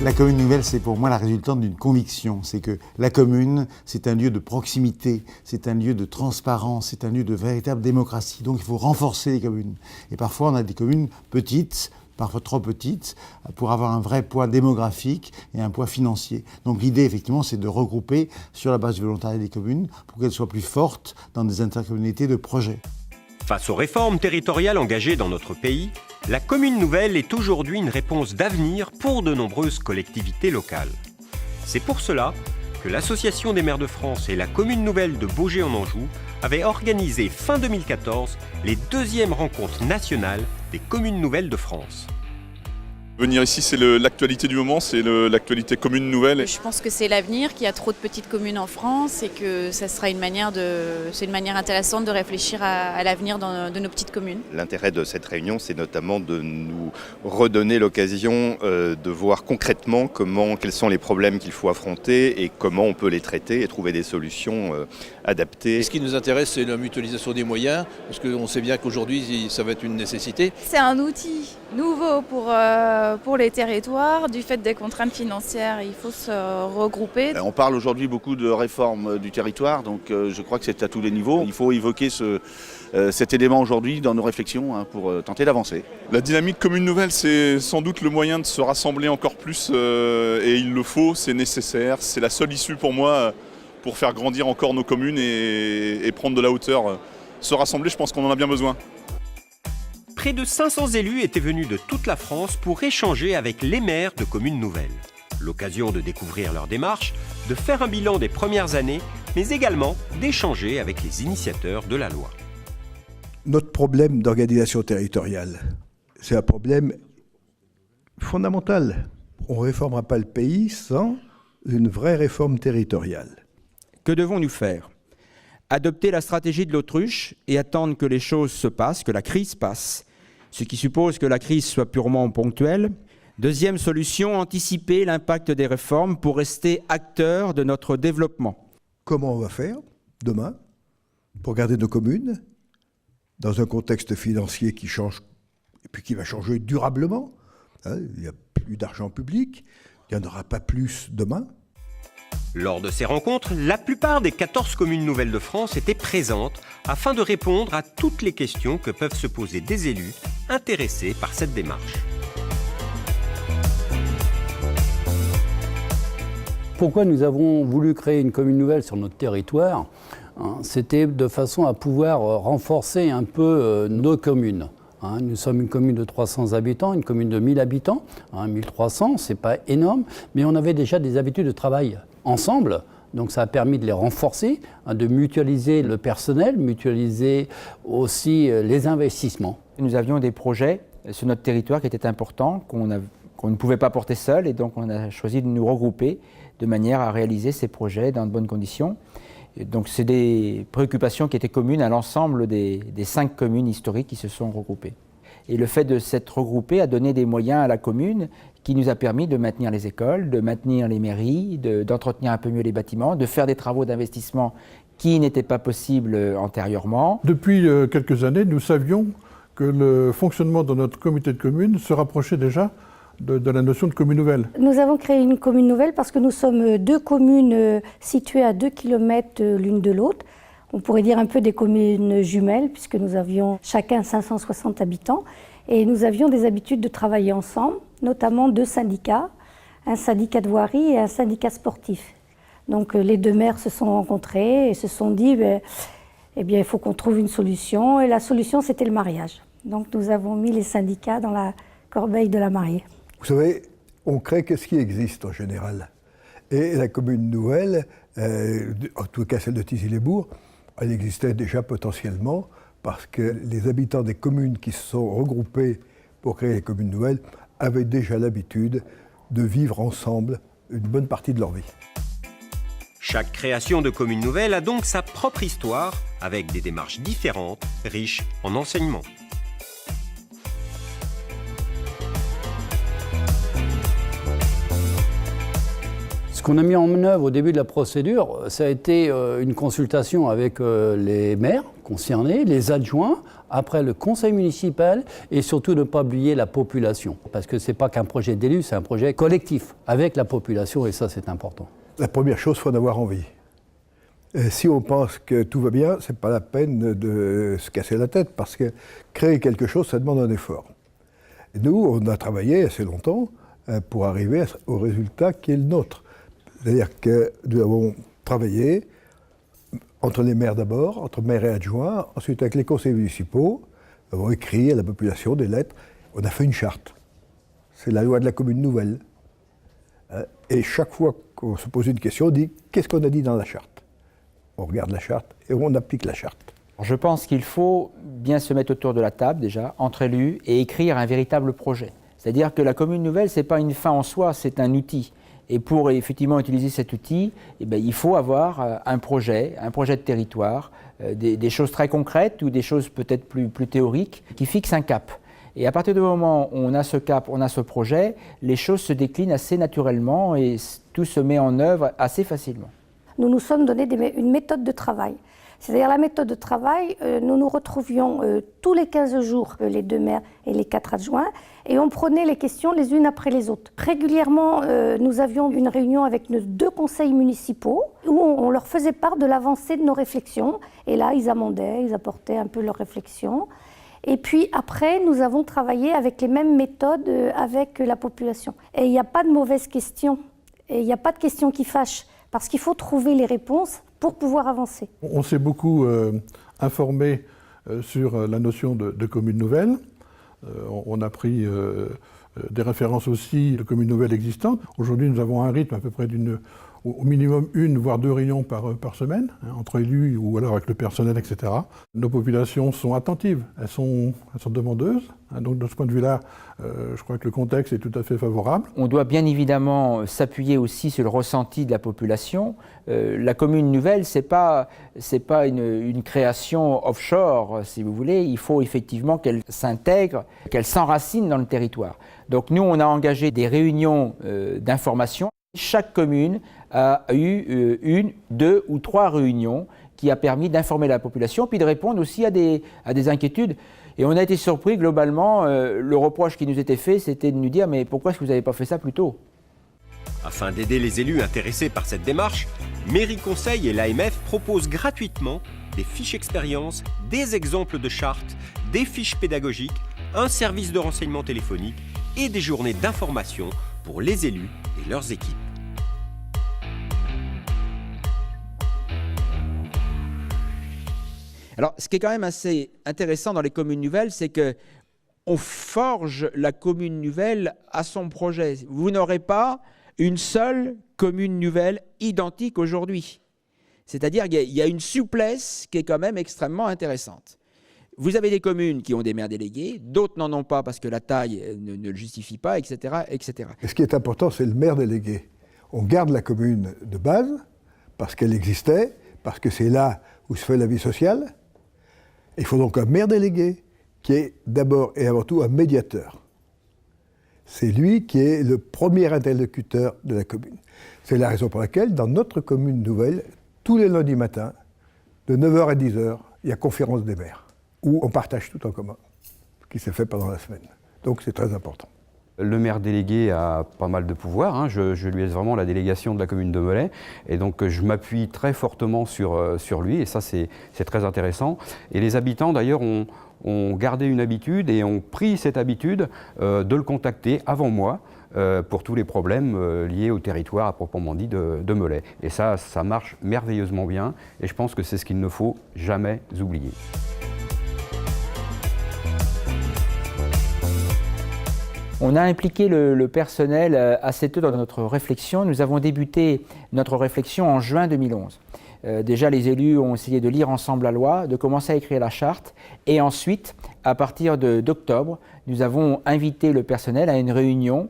La commune nouvelle, c'est pour moi la résultante d'une conviction. C'est que la commune, c'est un lieu de proximité, c'est un lieu de transparence, c'est un lieu de véritable démocratie. Donc il faut renforcer les communes. Et parfois, on a des communes petites, parfois trop petites, pour avoir un vrai poids démographique et un poids financier. Donc l'idée, effectivement, c'est de regrouper sur la base du volontariat des communes pour qu'elles soient plus fortes dans des intercommunalités de projets. Face aux réformes territoriales engagées dans notre pays, la commune nouvelle est aujourd'hui une réponse d'avenir pour de nombreuses collectivités locales. C'est pour cela que l'Association des maires de France et la commune nouvelle de Baugé-en-Anjou avaient organisé fin 2014 les deuxièmes rencontres nationales des communes nouvelles de France. Venir ici, c'est l'actualité du moment, c'est l'actualité commune nouvelle. Je pense que c'est l'avenir, qu'il y a trop de petites communes en France et que ça sera c'est une manière intéressante de réfléchir à l'avenir de nos petites communes. L'intérêt de cette réunion, c'est notamment de nous redonner l'occasion de voir concrètement quels sont les problèmes qu'il faut affronter et comment on peut les traiter et trouver des solutions adaptées. Ce qui nous intéresse, c'est la mutualisation des moyens, parce qu'on sait bien qu'aujourd'hui, ça va être une nécessité. C'est un outil nouveau pour les territoires. Du fait des contraintes financières, il faut se regrouper. On parle aujourd'hui beaucoup de réforme du territoire, donc je crois que c'est à tous les niveaux. Il faut évoquer cet élément aujourd'hui dans nos réflexions pour tenter d'avancer. La dynamique commune nouvelle, c'est sans doute le moyen de se rassembler encore plus et il le faut, c'est nécessaire. C'est la seule issue pour moi pour faire grandir encore nos communes et prendre de la hauteur. Se rassembler, je pense qu'on en a bien besoin. Près de 500 élus étaient venus de toute la France pour échanger avec les maires de communes nouvelles. L'occasion de découvrir leur démarche, de faire un bilan des premières années, mais également d'échanger avec les initiateurs de la loi. Notre problème d'organisation territoriale, c'est un problème fondamental. On ne réformera pas le pays sans une vraie réforme territoriale. Que devons-nous faire ? Adopter la stratégie de l'autruche et attendre que les choses se passent, que la crise passe, ce qui suppose que la crise soit purement ponctuelle. Deuxième solution, anticiper l'impact des réformes pour rester acteur de notre développement. Comment on va faire demain pour garder nos communes dans un contexte financier qui change et puis qui va changer durablement, il n'y a plus d'argent public, il n'y en aura pas plus demain. Lors de ces rencontres, la plupart des 14 communes nouvelles de France étaient présentes afin de répondre à toutes les questions que peuvent se poser des élus intéressés par cette démarche. Pourquoi nous avons voulu créer une commune nouvelle sur notre territoire ? C'était de façon à pouvoir renforcer un peu nos communes. Nous sommes une commune de 300 habitants, une commune de 1000 habitants, 1300, c'est pas énorme, mais on avait déjà des habitudes de travail ensemble, donc ça a permis de les renforcer, de mutualiser le personnel, mutualiser aussi les investissements. Nous avions des projets sur notre territoire qui étaient importants, qu'on ne pouvait pas porter seul, et donc on a choisi de nous regrouper de manière à réaliser ces projets dans de bonnes conditions. Donc c'est des préoccupations qui étaient communes à l'ensemble des 5 communes historiques qui se sont regroupées. Et le fait de s'être regroupés a donné des moyens à la commune qui nous a permis de maintenir les écoles, de maintenir les mairies, d'entretenir un peu mieux les bâtiments, de faire des travaux d'investissement qui n'étaient pas possibles antérieurement. Depuis quelques années, nous savions que le fonctionnement de notre comité de communes se rapprochait déjà de la notion de commune nouvelle. Nous avons créé une commune nouvelle parce que nous sommes 2 communes situées à 2 km l'une de l'autre. On pourrait dire un peu des communes jumelles puisque nous avions chacun 560 habitants et nous avions des habitudes de travailler ensemble, notamment 2 syndicats, un syndicat de voirie et un syndicat sportif. Donc les 2 maires se sont rencontrés et se sont dit il faut qu'on trouve une solution et la solution c'était le mariage. Donc nous avons mis les syndicats dans la corbeille de la mariée. Vous savez, on crée ce qui existe en général. Et la commune nouvelle, en tout cas celle de Thizy-les-Bourgs, elle existait déjà potentiellement parce que les habitants des communes qui se sont regroupés pour créer les communes nouvelles avaient déjà l'habitude de vivre ensemble une bonne partie de leur vie. Chaque création de commune nouvelle a donc sa propre histoire, avec des démarches différentes, riches en enseignements. Ce qu'on a mis en œuvre au début de la procédure, ça a été une consultation avec les maires concernés, les adjoints, après le conseil municipal et surtout ne pas oublier la population. Parce que ce n'est pas qu'un projet d'élu, c'est un projet collectif avec la population et ça c'est important. La première chose, il faut en avoir envie. Et si on pense que tout va bien, ce n'est pas la peine de se casser la tête parce que créer quelque chose, ça demande un effort. Et nous, on a travaillé assez longtemps pour arriver au résultat qui est le nôtre. C'est-à-dire que nous avons travaillé entre les maires d'abord, entre maires et adjoints, ensuite avec les conseils municipaux, nous avons écrit à la population des lettres, on a fait une charte. C'est la loi de la commune nouvelle. Et chaque fois qu'on se pose une question, on dit qu'est-ce qu'on a dit dans la charte? On regarde la charte et on applique la charte. Je pense qu'il faut bien se mettre autour de la table déjà, entre élus, et écrire un véritable projet. C'est-à-dire que la commune nouvelle, ce n'est pas une fin en soi, c'est un outil. Et pour effectivement utiliser cet outil, il faut avoir un projet de territoire, des choses très concrètes ou des choses peut-être plus théoriques qui fixent un cap. Et à partir du moment où on a ce cap, on a ce projet, les choses se déclinent assez naturellement et tout se met en œuvre assez facilement. Nous nous sommes donné une méthode de travail. C'est-à-dire la méthode de travail, nous nous retrouvions tous les 15 jours, les 2 maires et les 4 adjoints, et on prenait les questions les unes après les autres. Régulièrement, nous avions une réunion avec nos 2 conseils municipaux où on leur faisait part de l'avancée de nos réflexions. Et là, ils amendaient, ils apportaient un peu leurs réflexions. Et puis après, nous avons travaillé avec les mêmes méthodes avec la population. Et il n'y a pas de mauvaises questions, et il n'y a pas de questions qui fâchent, parce qu'il faut trouver les réponses pour pouvoir avancer. On s'est beaucoup informé sur la notion de commune nouvelle. On a pris des références aussi de communes nouvelles existantes. Aujourd'hui, nous avons un rythme à peu près au minimum 1 voire 2 réunions par semaine, entre élus ou alors avec le personnel, etc. Nos populations sont attentives, elles sont demandeuses. Donc de ce point de vue-là, je crois que le contexte est tout à fait favorable. On doit bien évidemment s'appuyer aussi sur le ressenti de la population. La commune nouvelle, c'est pas une création offshore, si vous voulez. Il faut effectivement qu'elle s'intègre, qu'elle s'enracine dans le territoire. Donc nous, on a engagé des réunions d'information. Chaque commune a eu 1, 2 ou 3 réunions qui a permis d'informer la population, puis de répondre aussi à des inquiétudes. Et on a été surpris, globalement, le reproche qui nous était fait, c'était de nous dire « mais pourquoi est-ce que vous n'avez pas fait ça plus tôt ?» Afin d'aider les élus intéressés par cette démarche, Mairie Conseil et l'AMF proposent gratuitement des fiches expériences, des exemples de chartes, des fiches pédagogiques, un service de renseignement téléphonique et des journées d'information pour les élus et leurs équipes. Alors, ce qui est quand même assez intéressant dans les communes nouvelles, c'est qu'on forge la commune nouvelle à son projet. Vous n'aurez pas une seule commune nouvelle identique aujourd'hui. C'est-à-dire qu'il y a une souplesse qui est quand même extrêmement intéressante. Vous avez des communes qui ont des maires délégués, d'autres n'en ont pas parce que la taille ne le justifie pas, etc., etc. Et ce qui est important, c'est le maire délégué. On garde la commune de base parce qu'elle existait, parce que c'est là où se fait la vie sociale. Il faut donc un maire délégué qui est d'abord et avant tout un médiateur. C'est lui qui est le premier interlocuteur de la commune. C'est la raison pour laquelle, dans notre commune nouvelle, tous les lundis matins, de 9h à 10h, il y a conférence des maires, où on partage tout en commun, ce qui s'est fait pendant la semaine. Donc c'est très important. Le maire délégué a pas mal de pouvoir, je lui laisse vraiment la délégation de la commune de Melay, et donc je m'appuie très fortement sur lui, et ça c'est très intéressant. Et les habitants d'ailleurs ont gardé une habitude et ont pris cette habitude de le contacter avant moi pour tous les problèmes liés au territoire à proprement dit de Melay. Et ça marche merveilleusement bien, et je pense que c'est ce qu'il ne faut jamais oublier. On a impliqué le personnel assez tôt dans notre réflexion. Nous avons débuté notre réflexion en juin 2011. Déjà, les élus ont essayé de lire ensemble la loi, de commencer à écrire la charte. Et ensuite, à partir d'octobre, nous avons invité le personnel à une réunion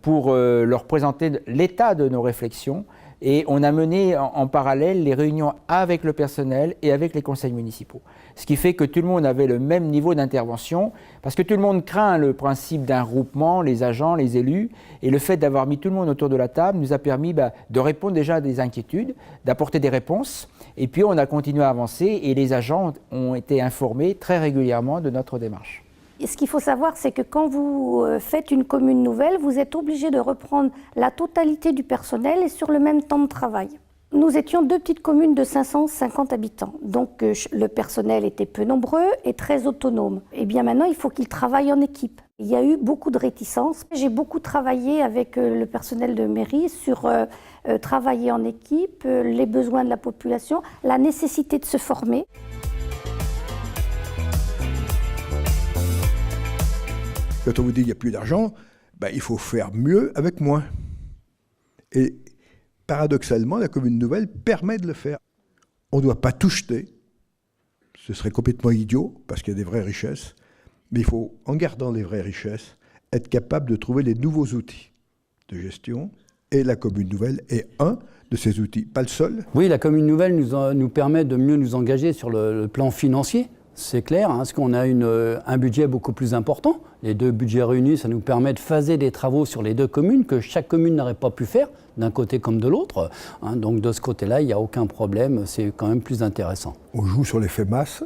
pour leur présenter l'état de nos réflexions, Et on a mené en parallèle les réunions avec le personnel et avec les conseils municipaux. Ce qui fait que tout le monde avait le même niveau d'intervention, parce que tout le monde craint le principe d'un regroupement, les agents, les élus, et le fait d'avoir mis tout le monde autour de la table nous a permis de répondre déjà à des inquiétudes, d'apporter des réponses, et puis on a continué à avancer, et les agents ont été informés très régulièrement de notre démarche. Et ce qu'il faut savoir, c'est que quand vous faites une commune nouvelle, vous êtes obligé de reprendre la totalité du personnel et sur le même temps de travail. Nous étions 2 petites communes de 550 habitants, donc le personnel était peu nombreux et très autonome. Et bien maintenant, il faut qu'ils travaillent en équipe. Il y a eu beaucoup de réticences. J'ai beaucoup travaillé avec le personnel de mairie sur travailler en équipe, les besoins de la population, la nécessité de se former. Quand on vous dit qu'il n'y a plus d'argent, il faut faire mieux avec moins. Et paradoxalement, la commune nouvelle permet de le faire. On ne doit pas tout jeter. Ce serait complètement idiot, parce qu'il y a des vraies richesses. Mais il faut, en gardant les vraies richesses, être capable de trouver les nouveaux outils de gestion. Et la commune nouvelle est un de ces outils, pas le seul. Oui, la commune nouvelle nous permet de mieux nous engager sur le plan financier. C'est clair, parce qu'on a un budget beaucoup plus important. Les 2 budgets réunis, ça nous permet de phaser des travaux sur les 2 communes que chaque commune n'aurait pas pu faire, d'un côté comme de l'autre. Donc de ce côté-là, il n'y a aucun problème, c'est quand même plus intéressant. On joue sur l'effet masse.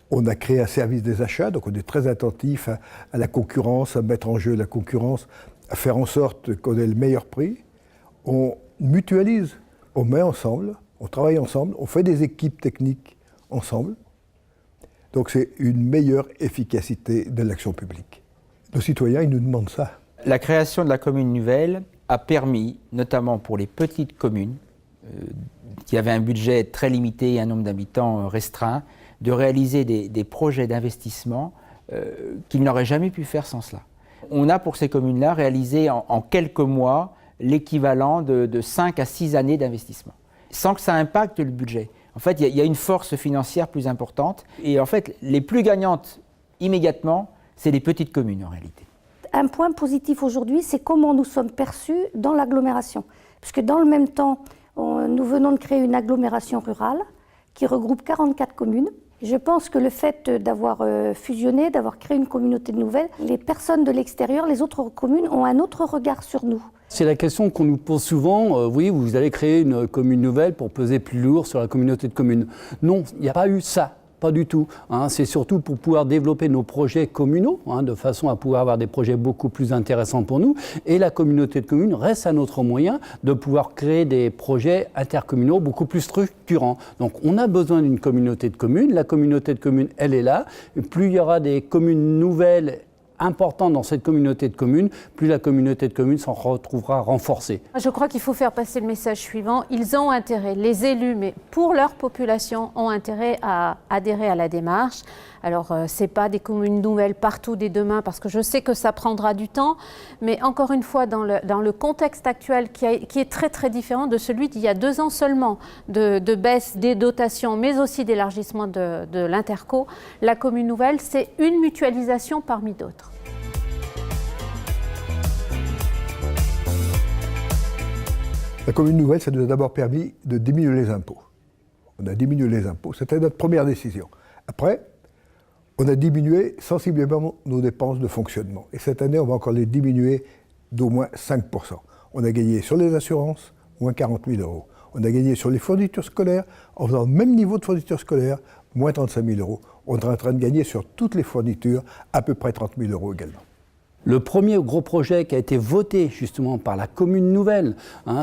On a créé un service des achats, donc on est très attentif à la concurrence, à mettre en jeu la concurrence, à faire en sorte qu'on ait le meilleur prix. On mutualise, on met ensemble, on travaille ensemble, on fait des équipes techniques ensemble. Donc c'est une meilleure efficacité de l'action publique. Nos citoyens, ils nous demandent ça. La création de la commune nouvelle a permis, notamment pour les petites communes, qui avaient un budget très limité et un nombre d'habitants restreint, de réaliser des projets d'investissement qu'ils n'auraient jamais pu faire sans cela. On a pour ces communes-là réalisé en quelques mois l'équivalent de 5 à 6 années d'investissement, sans que ça impacte le budget. En fait, il y a une force financière plus importante. Et en fait, les plus gagnantes immédiatement, c'est les petites communes en réalité. Un point positif aujourd'hui, c'est comment nous sommes perçus dans l'agglomération. Puisque dans le même temps, nous venons de créer une agglomération rurale qui regroupe 44 communes. Je pense que le fait d'avoir fusionné, d'avoir créé une communauté nouvelle, les personnes de l'extérieur, les autres communes ont un autre regard sur nous. C'est la question qu'on nous pose souvent, oui, vous allez créer une commune nouvelle pour peser plus lourd sur la communauté de communes. Non, il n'y a pas eu ça. Pas du tout. C'est surtout pour pouvoir développer nos projets communaux, de façon à pouvoir avoir des projets beaucoup plus intéressants pour nous. Et la communauté de communes reste un autre moyen de pouvoir créer des projets intercommunaux beaucoup plus structurants. Donc on a besoin d'une communauté de communes. La communauté de communes, elle est là. Plus il y aura des communes nouvelles important dans cette communauté de communes, plus la communauté de communes s'en retrouvera renforcée. Je crois qu'il faut faire passer le message suivant. Ils ont intérêt, les élus, mais pour leur population, ont intérêt à adhérer à la démarche. Alors, ce n'est pas des communes nouvelles partout dès demain, parce que je sais que ça prendra du temps, mais encore une fois, dans le contexte actuel qui est très très différent de celui d'il y a 2 ans seulement, de baisse des dotations, mais aussi d'élargissement de l'interco, la commune nouvelle, c'est une mutualisation parmi d'autres. La commune nouvelle, ça nous a d'abord permis de diminuer les impôts. On a diminué les impôts, c'était notre première décision. Après, on a diminué sensiblement nos dépenses de fonctionnement. Et cette année, on va encore les diminuer d'au moins 5%. On a gagné sur les assurances, moins 40 000 €. On a gagné sur les fournitures scolaires, en faisant le même niveau de fournitures scolaires, moins 35 000 €. On est en train de gagner sur toutes les fournitures, à peu près 30 000 € également. Le premier gros projet qui a été voté justement par la commune nouvelle,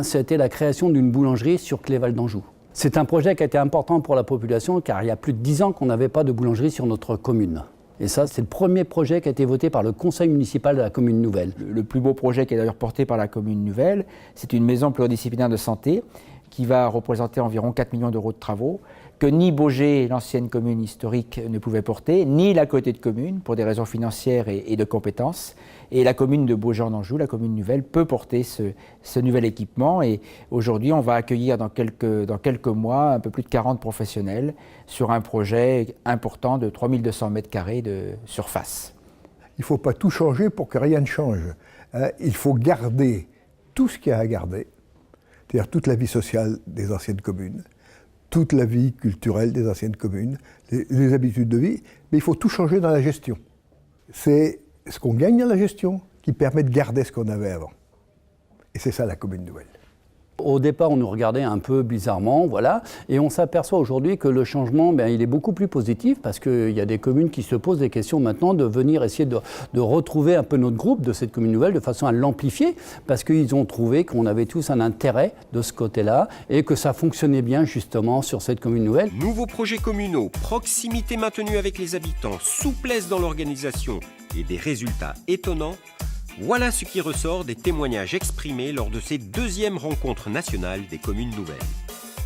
c'était la création d'une boulangerie sur Cléval d'Anjou. C'est un projet qui a été important pour la population car il y a plus de 10 ans qu'on n'avait pas de boulangerie sur notre commune. Et ça, c'est le premier projet qui a été voté par le conseil municipal de la commune nouvelle. Le plus beau projet qui est d'ailleurs porté par la commune nouvelle, c'est une maison pluridisciplinaire de santé qui va représenter environ 4 millions d'euros de travaux, que ni Baugé, l'ancienne commune historique, ne pouvait porter, ni la Côté de commune, pour des raisons financières et de compétences. Et la commune de Baugé-en-Anjou, la commune nouvelle, peut porter ce nouvel équipement. Et aujourd'hui, on va accueillir dans quelques mois un peu plus de 40 professionnels sur un projet important de 3200 m² de surface. Il ne faut pas tout changer pour que rien ne change. Il faut garder tout ce qu'il y a à garder. c'est-à-dire toute la vie sociale des anciennes communes, toute la vie culturelle des anciennes communes, les habitudes de vie, mais il faut tout changer dans la gestion. C'est ce qu'on gagne dans la gestion qui permet de garder ce qu'on avait avant. Et c'est ça la commune nouvelle. Au départ, on nous regardait un peu bizarrement, voilà, et on s'aperçoit aujourd'hui que le changement, il est beaucoup plus positif parce qu'il y a des communes qui se posent des questions maintenant de venir essayer de retrouver un peu notre groupe de cette commune nouvelle de façon à l'amplifier parce qu'ils ont trouvé qu'on avait tous un intérêt de ce côté-là et que ça fonctionnait bien justement sur cette commune nouvelle. Nouveaux projets communaux, proximité maintenue avec les habitants, souplesse dans l'organisation et des résultats étonnants. Voilà ce qui ressort des témoignages exprimés lors de ces deuxièmes rencontres nationales des communes nouvelles.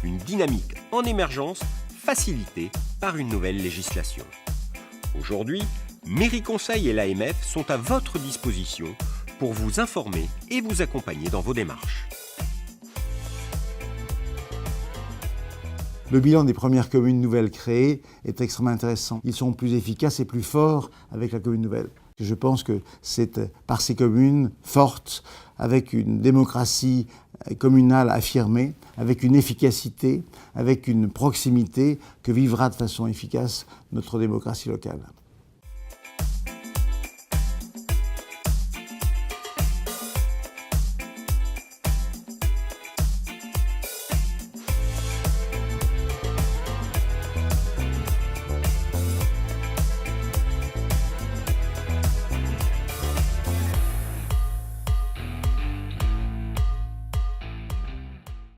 Une dynamique en émergence facilitée par une nouvelle législation. Aujourd'hui, Mairie Conseil et l'AMF sont à votre disposition pour vous informer et vous accompagner dans vos démarches. Le bilan des premières communes nouvelles créées est extrêmement intéressant. Ils sont plus efficaces et plus forts avec la commune nouvelle. Je pense que c'est par ces communes fortes, avec une démocratie communale affirmée, avec une efficacité, avec une proximité, que vivra de façon efficace notre démocratie locale.